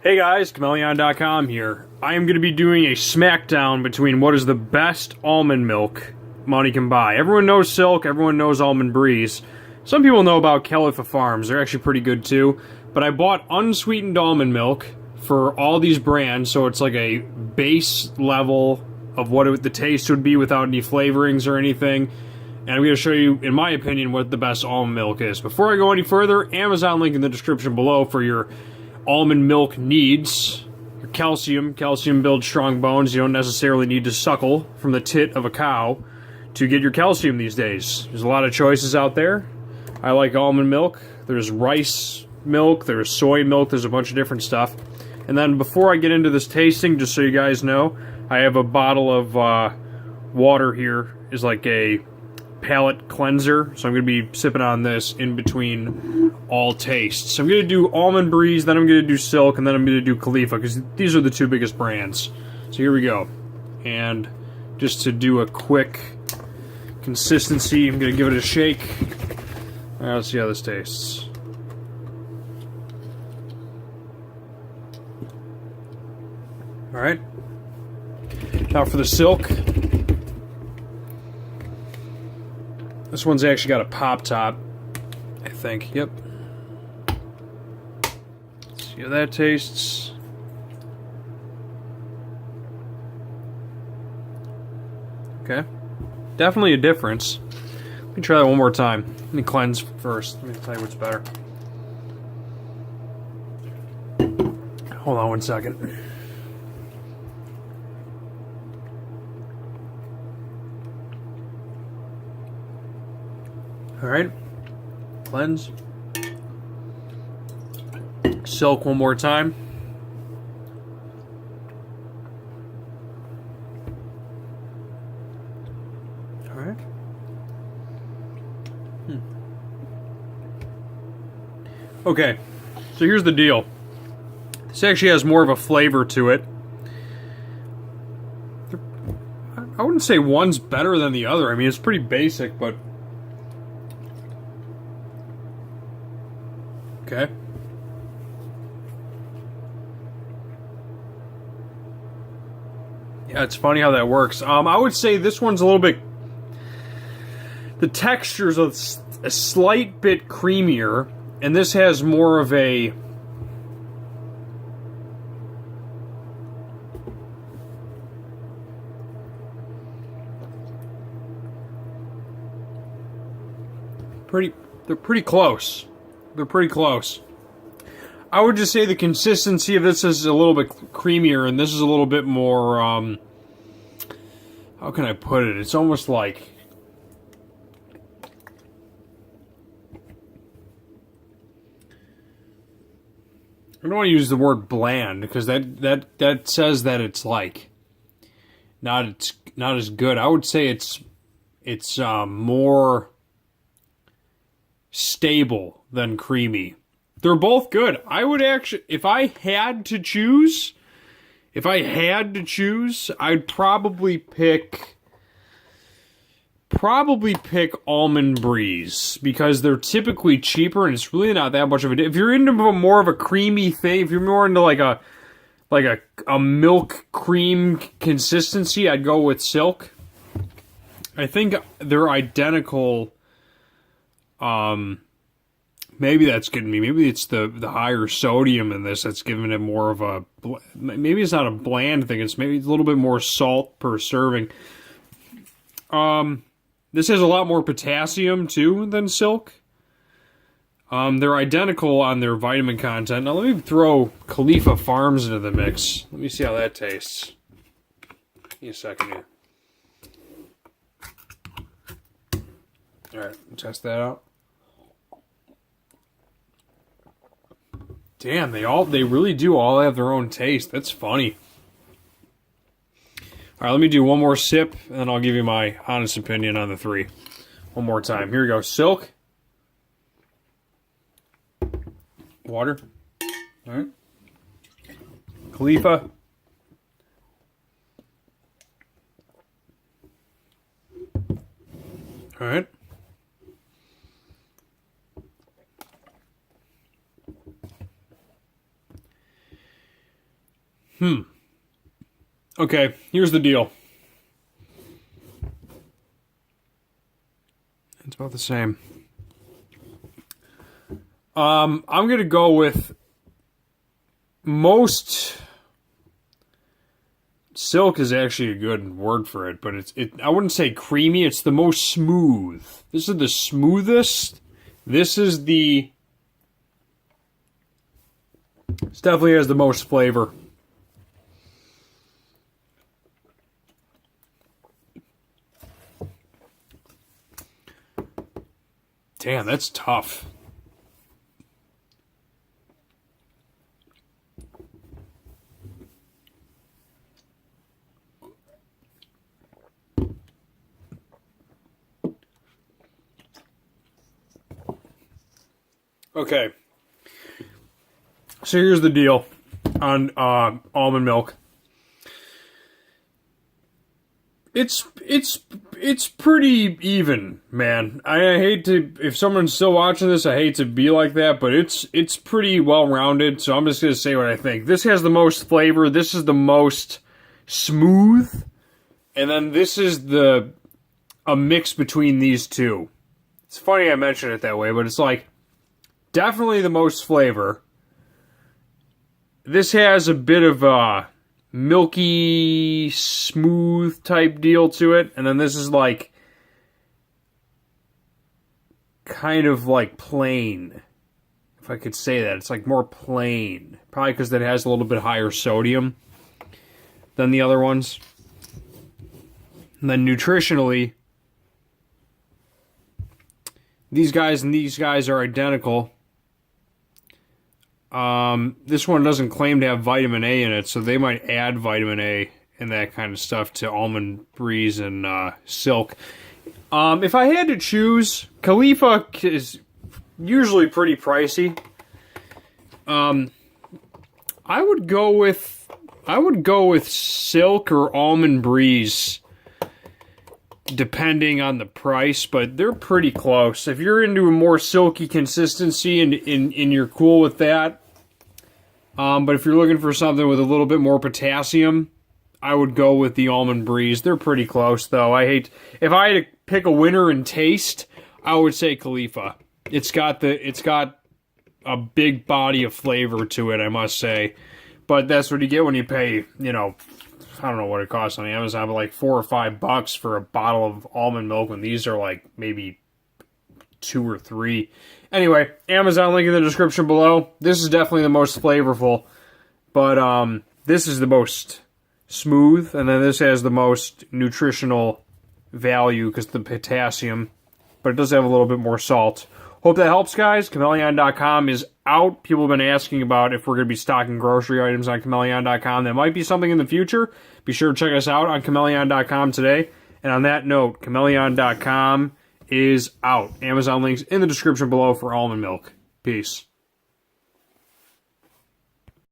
Hey guys, Chmelaeon.com here. I am going to be doing a smackdown between what is the best almond milk money can buy. Everyone knows Silk, everyone knows Almond Breeze. Some people know about Califia Farms, they're actually pretty good too. But I bought unsweetened almond milk for all these brands, so it's like a base level of what the taste would be without any flavorings or anything. And I'm going to show you, in my opinion, what the best almond milk is. Before I go any further, Amazon link in the description below for your almond milk needs. Your calcium. Calcium builds strong bones. You don't necessarily need to suckle from the tit of a cow to get your calcium these days. There's a lot of choices out there. I like almond milk. There's rice milk. There's soy milk. There's a bunch of different stuff. And then before I get into this tasting, just so you guys know, I have a bottle of water here. Is like a palate cleanser, so I'm going to be sipping on this in between all tastes. So I'm going to do Almond Breeze, then I'm going to do Silk, and then I'm going to do Califia, because these are the two biggest brands. So here we go. And just to do a quick consistency, I'm going to give it a shake. Alright, let's see how this tastes. Alright. Now for the Silk. This one's actually got a pop top, I think. Yep. Let's see how that tastes. Okay. Definitely a difference. Let me try that one more time. Let me cleanse first. Let me tell you what's better. Hold on one second. Alright, cleanse. Silk one more time. Alright. Okay, so here's the deal. This actually has more of a flavor to it. I wouldn't say one's better than the other. I mean, it's pretty basic, but okay. Yeah, it's funny how that works. I would say this one's a little bit... The texture's a slight bit creamier, and this has more of a... They're pretty close. They're pretty close. I would just say the consistency of this is a little bit creamier, and this is a little bit more, how can I put it? It's almost like... I don't want to use the word bland, because that says that it's like not as good. I would say it's more stable than creamy. They're both good. I would actually, if I had to choose, I'd probably pick Almond Breeze, because they're typically cheaper and it's really not that much of a... If you're into more of a creamy thing, if you're more into like a milk cream consistency, I'd go with Silk. I think they're identical. Maybe that's getting me. Maybe it's the higher sodium in this that's giving it more of a... Maybe it's not a bland thing. It's maybe a little bit more salt per serving. This has a lot more potassium, too, than Silk. They're identical on their vitamin content. Now, let me throw Califia Farms into the mix. Let me see how that tastes. Give me a second here. Alright, test that out. Damn, they really do all have their own taste. That's funny. Alright, let me do one more sip, and then I'll give you my honest opinion on the three. One more time. Here we go. Silk. Water. Alright. Califia. Alright. Okay, here's the deal. It's about the same. I'm gonna go with most. Silk is actually a good word for it, but I wouldn't say creamy. It's the most smooth. This is the smoothest. This is the. This definitely has the most flavor. Damn, that's tough. Okay. So here's the deal on almond milk. It's pretty even, man. I hate to, if someone's still watching this, I hate to be like that, but it's pretty well rounded. So I'm just gonna say what I think. This has the most flavor. This is the most smooth, and then this is a mix between these two. It's funny I mention it that way, but it's like definitely the most flavor. This has a bit of a milky, smooth type deal to it. And then this is like kind of like plain, if I could say that. It's like more plain. Probably because it has a little bit higher sodium than the other ones. And then nutritionally, these guys and these guys are identical. This one doesn't claim to have vitamin A in it, so they might add vitamin A and that kind of stuff to Almond Breeze and Silk. If I had to choose, Califia is usually pretty pricey. I would go with Silk or Almond Breeze, depending on the price, but they're pretty close. If you're into a more silky consistency and you're cool with that, but if you're looking for something with a little bit more potassium, I would go with the Almond Breeze. They're pretty close, though. If I had to pick a winner in taste, I would say Califia. It's got a big body of flavor to it, I must say. But that's what you get when you pay, I don't know what it costs on Amazon, but like $4 or $5 for a bottle of almond milk when these are like maybe 2 or 3. Anyway, Amazon link in the description below. This is definitely the most flavorful, but this is the most smooth, and then this has the most nutritional value because the potassium, but it does have a little bit more salt. Hope that helps, guys. Chmelaeon.com is out. People have been asking about if we're going to be stocking grocery items on Chmelaeon.com. That might be something in the future. Be sure to check us out on Chmelaeon.com today. And on that note, Chmelaeon.com is out. Amazon links in the description below for almond milk. Peace.